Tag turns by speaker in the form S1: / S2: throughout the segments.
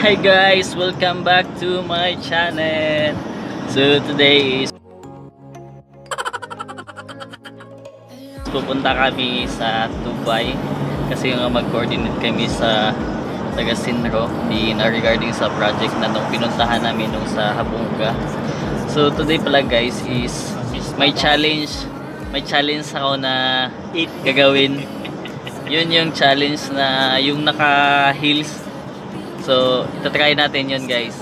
S1: Hi guys, welcome back to my channel. So today is pupunta kami sa Dubai kasi nga mag-coordinate kami sa taga Sinro regarding sa project na nung pinuntahan namin nung sa Habunga. So today pala guys is may challenge ako na gagawin. Yun yung challenge na yung naka heels. So, itatry natin yun guys.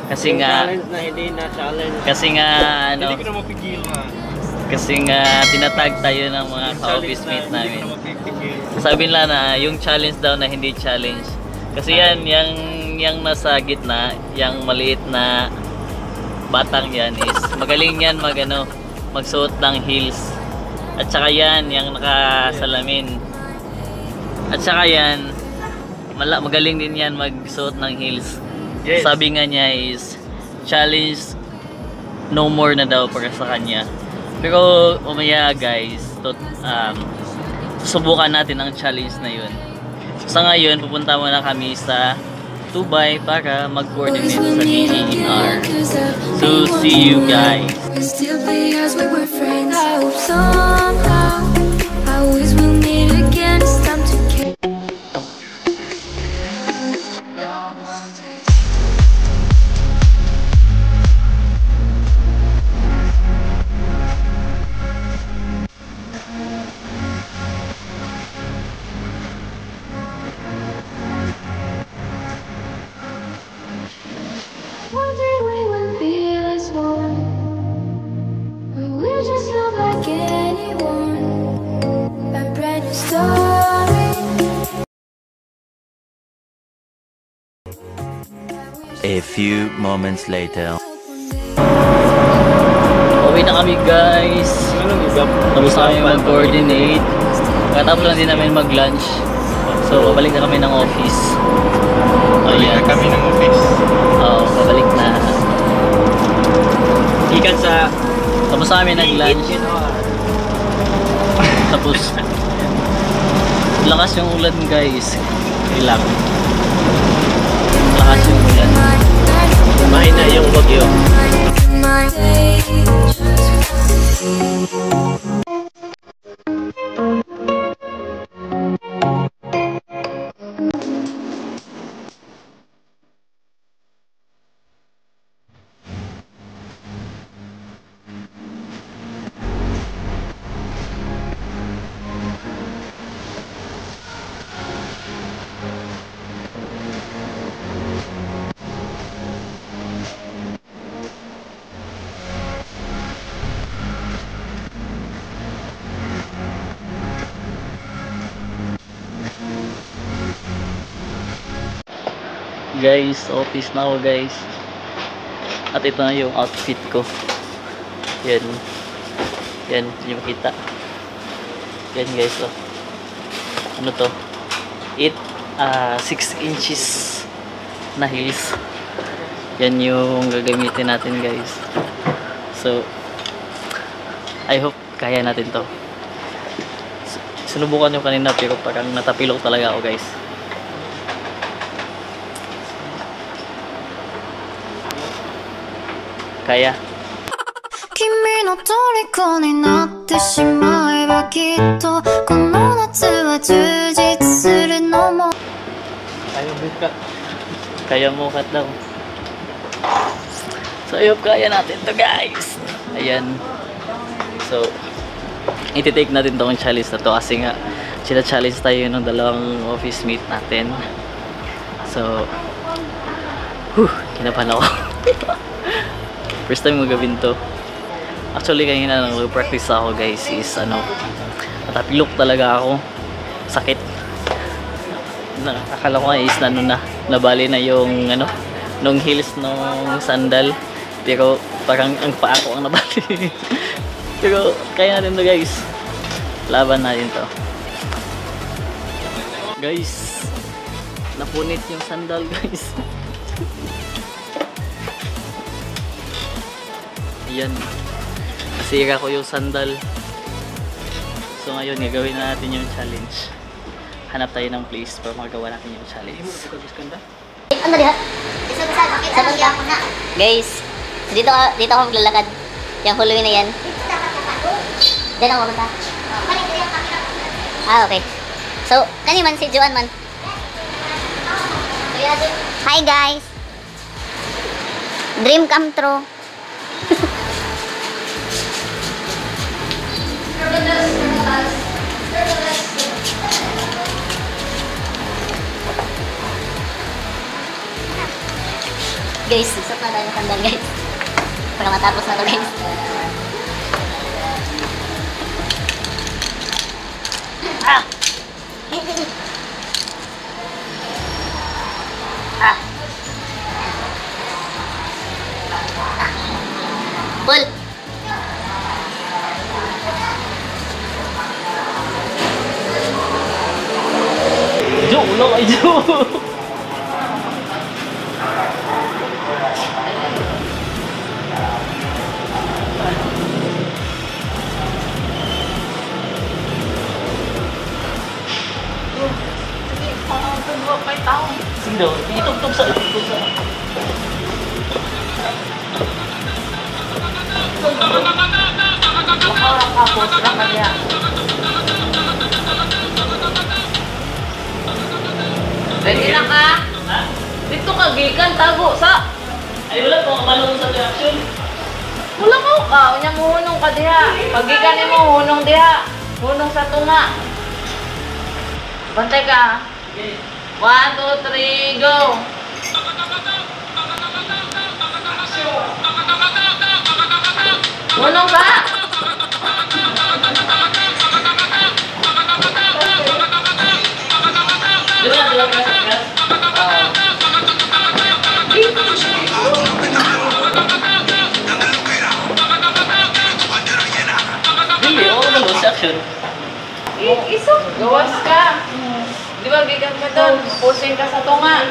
S1: Kasi nga
S2: challenge na hindi na challenge.
S1: Kasi nga ano,
S2: Hindi ko na mapigil na.
S1: kasi nga tinatag tayo ng mga ka-office mate namin. Sabi nila na yung challenge daw na hindi challenge. Kasi yan, yung nasa gitna, yung maliit na batang yan is magaling yan magsuot ng heels. At saka yan, yung nakasalamin. At saka yan, magaling din yan magsuot ng heels. Yes. Sabi nga niya is challenge no more na daw para sa kanya. Pero umaya guys, susubukan natin ang challenge na yun. Sa ngayon, pupunta muna kami sa Dubai para mag-coordinate sa DENR. So see you guys.
S3: A few moments later.
S1: Uwi na kami guys. Tapos na kami mag-coordinate. Katapos lang din namin mag-lunch. So babalik na kami ng office. Ayan.
S2: Kami ng office.
S1: Oo, babalik na.
S2: Ikan sa
S1: Tapos na kami nag-lunch. Tapos lakas yung ulan guys. Ilang. Lakas yung ulan.
S2: mahina yung bagyo.
S1: Guys, office na ako guys. At ito na yung outfit ko. Yan. Yan, hindi makita. Yan guys, oh. Ano to? 6 inches na heels. Yan yung gagamitin natin guys. So, I hope kaya natin to. Sinubukan yung kanina pero parang natapilok talaga ako guys. Kaya. Kaya mo kat daw. So I hope kaya natin to guys. Ayan. So iti-take natin tong challenge na to kasi nga challenge tayo ng dalawang office mate natin. So kinabahan ako. First time magawin to. Actually kanina nang practice ako guys is natapilok talaga ako. Sakit. Nakakala ko nga is nabali na yung nung heels nung sandal. Pero parang ang paa ko ang nabali. Pero kaya natin to guys. Laban natin to. Guys, napunit yung sandal guys. Yan. Nasira ko yung sandal. So ngayon, gagawin na natin yung challenge. Hanap tayo ng place para magawa natin yung challenge.
S4: Ano diha? Sabon ka. Guys, dito ako maglalakad. Yung huluin na yan. Diyan ako pumunta. Ah, okay. So, kani man si Joan man. Hi guys. Dream come true. Guys, susot na tayo ng sandal guys. Para matapos na to guys. Ah! Ah! Pull!
S1: Jo, ulo kay Jo. Sige daw, itugtog sa.
S5: Pwede na ka?
S1: Ha?
S5: Dito ka, gikan, tago sa...
S1: Ay wala ko malunong sa reaction.
S5: Wala mo ka, unya mo hunong ka diha. Pag gikan mo, hunong diha. Hunong sa tunga. Bantay ka.
S1: Okay.
S5: 1, 2, 3, go! Hunong ka!
S1: Dila gas. Dili, malo sa action.
S5: Iso, gawas ka. Di ba, gikan ka doon, pusing ka sa tunga.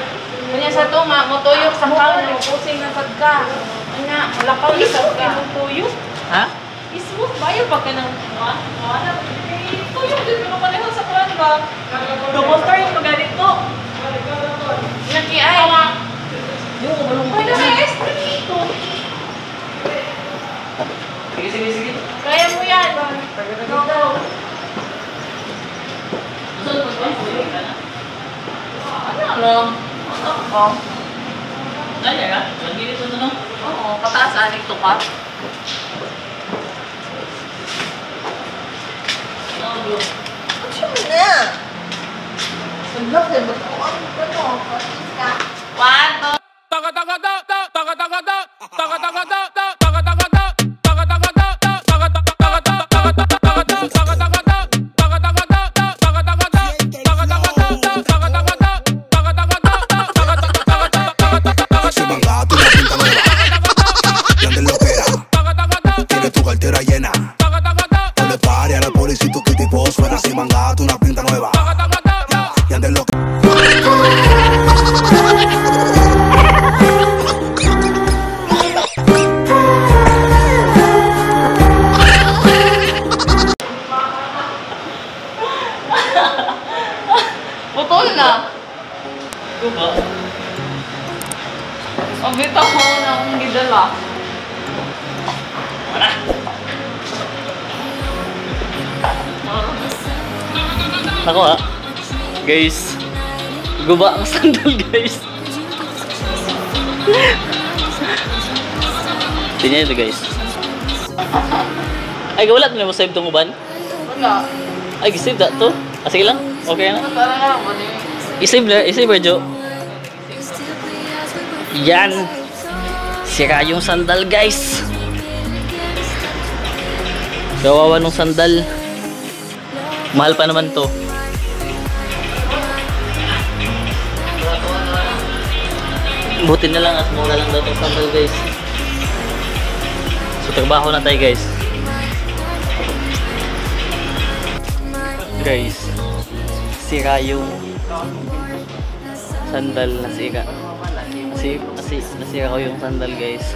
S5: Kanya sa tunga, mutuyok sa kanan, pusing na sad ka. Kanya, lakaw na sad ka. Tuyok?
S1: Ha?
S5: Ismo, bayo pa ka ng... Tuyok din mo pareho sa kanan ba? Double star yung maganito. Nakiay. Yung umalong ka na dito.
S1: Sige.
S5: Kaya mo yan. Go. Ano? Oo.
S1: Nanya ka? Lagi dito na no?
S5: Oo, pataas anik to ka. One, two.
S6: Si Mangato una pinta nueva. Y antes lo que era. Tienes tu cartera llena. No le pare a la policía, tu tipo suena. Si Mangato una pinta nueva. Y antes lo que...
S5: Putol na.
S1: Kuba.
S5: Ang bita ko na akong gidala.
S1: Mana? Ako ha. Guys. Guba ang sandal guys. Tingnan ito guys. Ay, wala na mo save tong uban?
S5: Wala.
S1: Ay, gisave that to. Ah, sige lang. Okay na.
S5: Para nga naman eh.
S1: Isave Jo. Yan. Sira yung sandal guys. Kawawa nung sandal. Mahal pa naman to. Buti na lang at mura lang daw itong sandal guys. So trabaho na tayo guys. Guys, sira yung sandal, nasira. Kasi nasira ko yung sandal guys.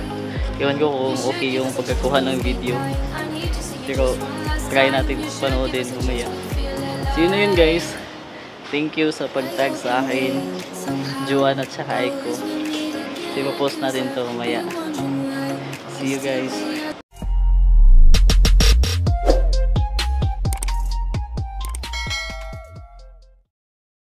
S1: Iwan ko kung okay yung pagkakuha ng video. Pero try natin panoodin umaya. So yun na yun guys. Thank you sa pag-tag sa akin, Juan at saka Aiko. Ipo-post natin to mamaya. See you guys.